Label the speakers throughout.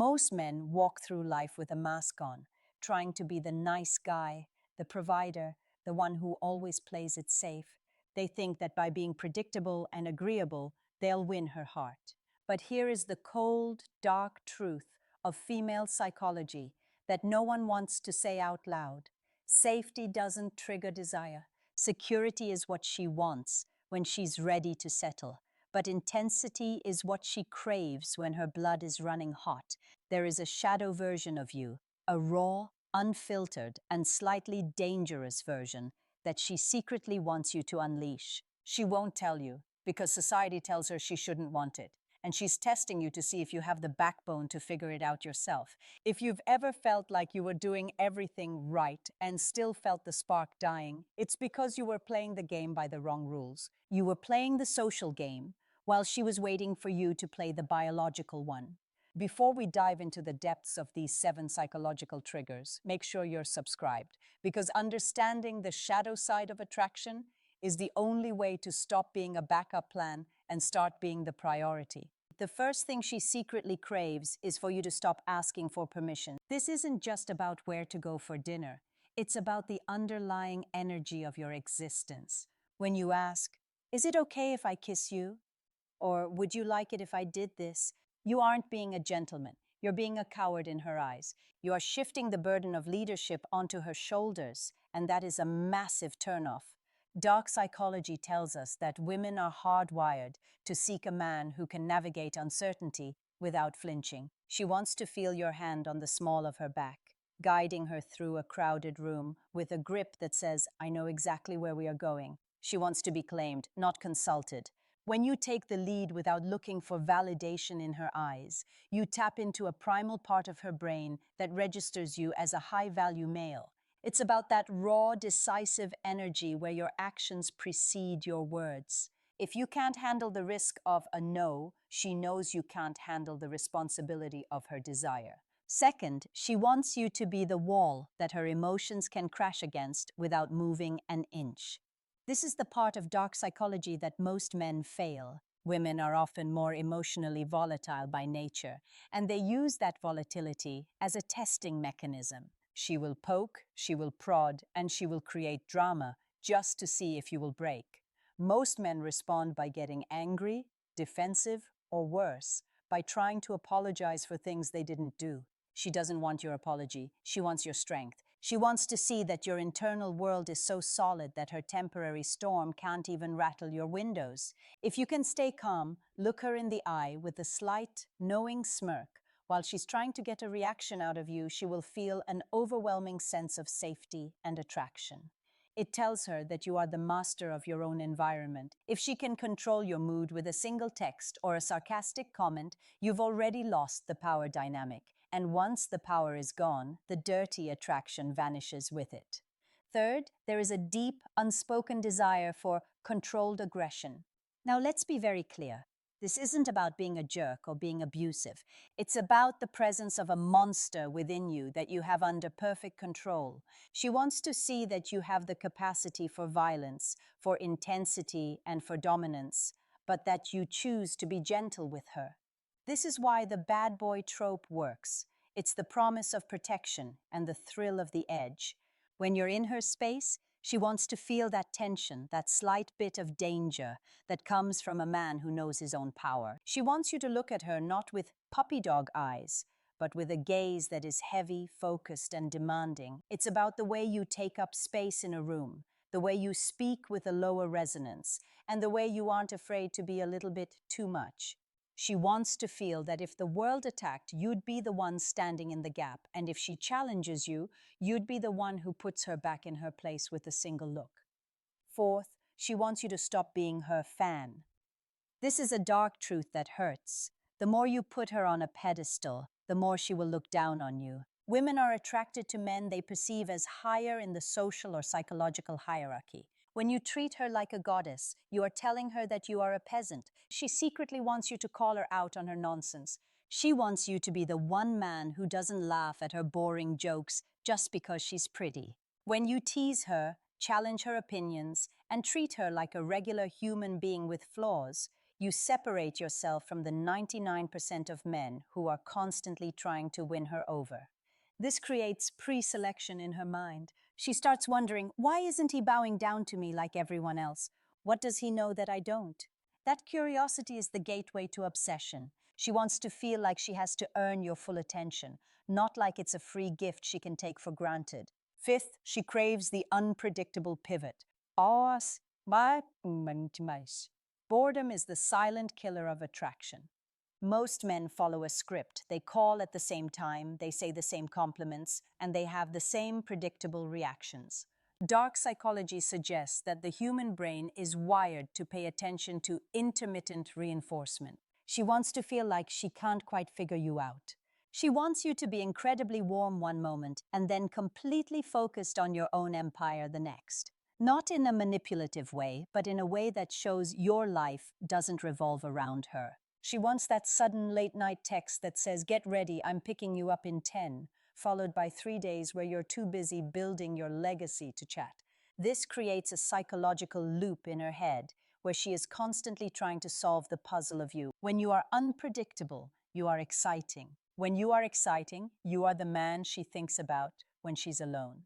Speaker 1: Most men walk through life with a mask on, trying to be the nice guy, the provider, the one who always plays it safe. They think that by being predictable and agreeable, they'll win her heart. But here is the cold, dark truth of female psychology that no one wants to say out loud. Safety doesn't trigger desire. Security is what she wants when she's ready to settle. But intensity is what she craves when her blood is running hot. There is a shadow version of you, a raw, unfiltered, and slightly dangerous version that she secretly wants you to unleash. She won't tell you because society tells her she shouldn't want it. And she's testing you to see if you have the backbone to figure it out yourself. If you've ever felt like you were doing everything right and still felt the spark dying, it's because you were playing the game by the wrong rules. You were playing the social game while she was waiting for you to play the biological one. Before we dive into the depths of these 7 psychological triggers, make sure you're subscribed, because understanding the shadow side of attraction is the only way to stop being a backup plan and start being the priority. The first thing she secretly craves is for you to stop asking for permission. This isn't just about where to go for dinner. It's about the underlying energy of your existence. When you ask, "Is it okay if I kiss you?" Or "Would you like it if I did this?" You aren't being a gentleman. You're being a coward in her eyes. You are shifting the burden of leadership onto her shoulders, and that is a massive turnoff. Dark psychology tells us that women are hardwired to seek a man who can navigate uncertainty without flinching. She wants to feel your hand on the small of her back, guiding her through a crowded room with a grip that says, "I know exactly where we are going." She wants to be claimed, not consulted. When you take the lead without looking for validation in her eyes, you tap into a primal part of her brain that registers you as a high-value male. It's about that raw, decisive energy where your actions precede your words. If you can't handle the risk of a no, she knows you can't handle the responsibility of her desire. Second, she wants you to be the wall that her emotions can crash against without moving an inch. This is the part of dark psychology that most men fail. Women are often more emotionally volatile by nature, and they use that volatility as a testing mechanism. She will poke, she will prod, and she will create drama just to see if you will break. Most men respond by getting angry, defensive, or worse, by trying to apologize for things they didn't do. She doesn't want your apology. She wants your strength. She wants to see that your internal world is so solid that her temporary storm can't even rattle your windows. If you can stay calm, look her in the eye with a slight, knowing smirk. While she's trying to get a reaction out of you, she will feel an overwhelming sense of safety and attraction. It tells her that you are the master of your own environment. If she can control your mood with a single text or a sarcastic comment, you've already lost the power dynamic. And once the power is gone, the dirty attraction vanishes with it. Third, there is a deep, unspoken desire for controlled aggression. Now, let's be very clear. This isn't about being a jerk or being abusive. It's about the presence of a monster within you that you have under perfect control. She wants to see that you have the capacity for violence, for intensity, and for dominance, but that you choose to be gentle with her. This is why the bad boy trope works. It's the promise of protection and the thrill of the edge. When you're in her space, she wants to feel that tension, that slight bit of danger that comes from a man who knows his own power. She wants you to look at her not with puppy dog eyes, but with a gaze that is heavy, focused, and demanding. It's about the way you take up space in a room, the way you speak with a lower resonance, and the way you aren't afraid to be a little bit too much. She wants to feel that if the world attacked, you'd be the one standing in the gap, and if she challenges you, you'd be the one who puts her back in her place with a single look. Fourth, she wants you to stop being her fan. This is a dark truth that hurts. The more you put her on a pedestal, the more she will look down on you. Women are attracted to men they perceive as higher in the social or psychological hierarchy. When you treat her like a goddess, you are telling her that you are a peasant. She secretly wants you to call her out on her nonsense. She wants you to be the one man who doesn't laugh at her boring jokes just because she's pretty. When you tease her, challenge her opinions, and treat her like a regular human being with flaws, You separate yourself from the 99% of men who are constantly trying to win her over. This creates pre-selection in her mind. She starts wondering, why isn't he bowing down to me like everyone else? What does he know that I don't? That curiosity is the gateway to obsession. She wants to feel like she has to earn your full attention, not like it's a free gift she can take for granted. Fifth, she craves the unpredictable pivot. As ba mais. Boredom is the silent killer of attraction. Most men follow a script. They call at the same time, they say the same compliments, and they have the same predictable reactions. Dark psychology suggests that the human brain is wired to pay attention to intermittent reinforcement. She wants to feel like she can't quite figure you out. She wants you to be incredibly warm one moment and then completely focused on your own empire the next. Not in a manipulative way, but in a way that shows your life doesn't revolve around her. She wants that sudden late-night text that says, "Get ready, I'm picking you up in 10, followed by 3 days where you're too busy building your legacy to chat. This creates a psychological loop in her head where she is constantly trying to solve the puzzle of you. When you are unpredictable, you are exciting. When you are exciting, you are the man she thinks about when she's alone.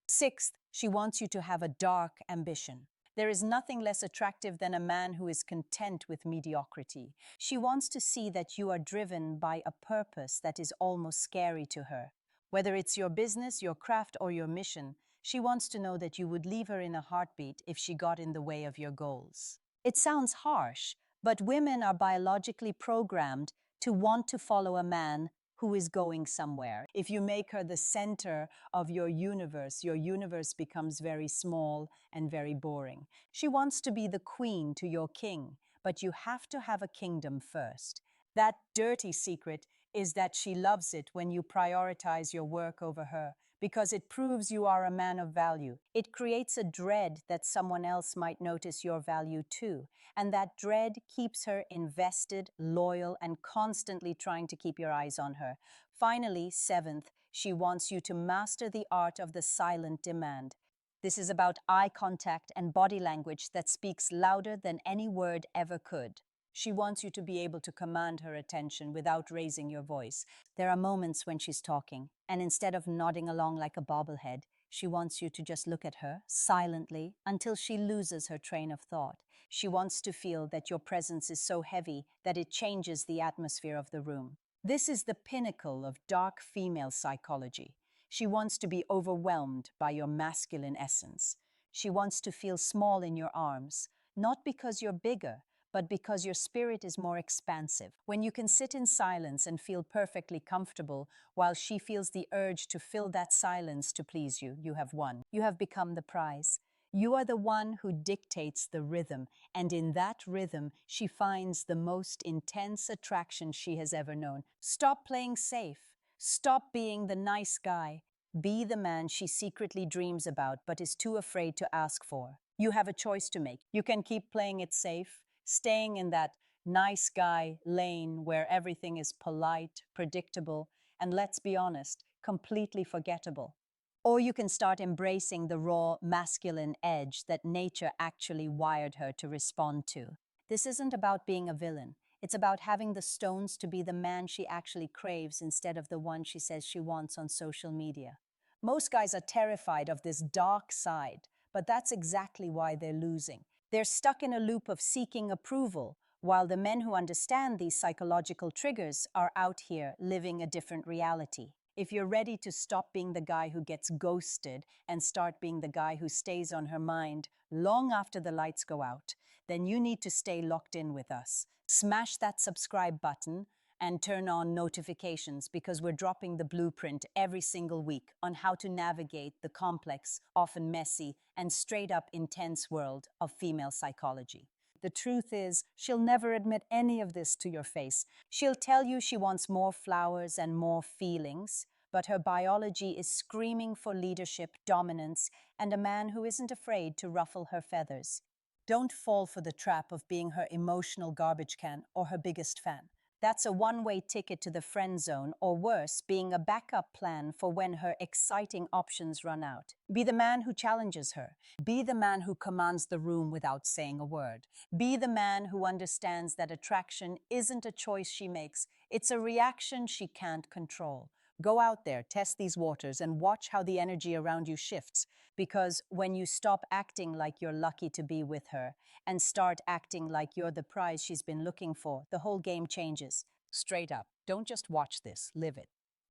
Speaker 1: Sixth, she wants you to have a dark ambition. There is nothing less attractive than a man who is content with mediocrity. She wants to see that you are driven by a purpose that is almost scary to her. Whether it's your business, your craft, or your mission, she wants to know that you would leave her in a heartbeat if she got in the way of your goals. It sounds harsh, but women are biologically programmed to want to follow a man who is going somewhere. If you make her the center of your universe becomes very small and very boring. She wants to be the queen to your king, but you have to have a kingdom first. That dirty secret is that she loves it when you prioritize your work over her, because it proves you are a man of value. It creates a dread that someone else might notice your value too, and that dread keeps her invested, loyal, and constantly trying to keep your eyes on her. Finally, seventh, she wants you to master the art of the silent demand. This is about eye contact and body language that speaks louder than any word ever could. She wants you to be able to command her attention without raising your voice. There are moments when she's talking, and instead of nodding along like a bobblehead, she wants you to just look at her silently until she loses her train of thought. She wants to feel that your presence is so heavy that it changes the atmosphere of the room. This is the pinnacle of dark female psychology. She wants to be overwhelmed by your masculine essence. She wants to feel small in your arms, not because you're bigger, but because your spirit is more expansive. When you can sit in silence and feel perfectly comfortable while she feels the urge to fill that silence to please you, you have won. You have become the prize. You are the one who dictates the rhythm, and in that rhythm, she finds the most intense attraction she has ever known. Stop playing safe. Stop being the nice guy. Be the man she secretly dreams about but is too afraid to ask for. You have a choice to make. You can keep playing it safe, staying in that nice guy lane where everything is polite, predictable, and let's be honest, completely forgettable. Or you can start embracing the raw masculine edge that nature actually wired her to respond to. This isn't about being a villain. It's about having the stones to be the man she actually craves instead of the one she says she wants on social media. Most guys are terrified of this dark side, but that's exactly why they're losing. They're stuck in a loop of seeking approval, while the men who understand these psychological triggers are out here living a different reality. If you're ready to stop being the guy who gets ghosted and start being the guy who stays on her mind long after the lights go out, then you need to stay locked in with us. Smash that subscribe button and turn on notifications because we're dropping the blueprint every single week on how to navigate the complex, often messy, and straight up intense world of female psychology. The truth is, she'll never admit any of this to your face. She'll tell you she wants more flowers and more feelings, but her biology is screaming for leadership, dominance, and a man who isn't afraid to ruffle her feathers. Don't fall for the trap of being her emotional garbage can or her biggest fan. That's a one-way ticket to the friend zone, or worse, being a backup plan for when her exciting options run out. Be the man who challenges her. Be the man who commands the room without saying a word. Be the man who understands that attraction isn't a choice she makes, it's a reaction she can't control. Go out there, test these waters, and watch how the energy around you shifts. Because when you stop acting like you're lucky to be with her and start acting like you're the prize she's been looking for, the whole game changes. Straight up, don't just watch this, live it.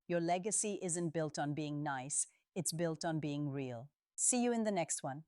Speaker 1: Your legacy isn't built on being nice, it's built on being real. See you in the next one.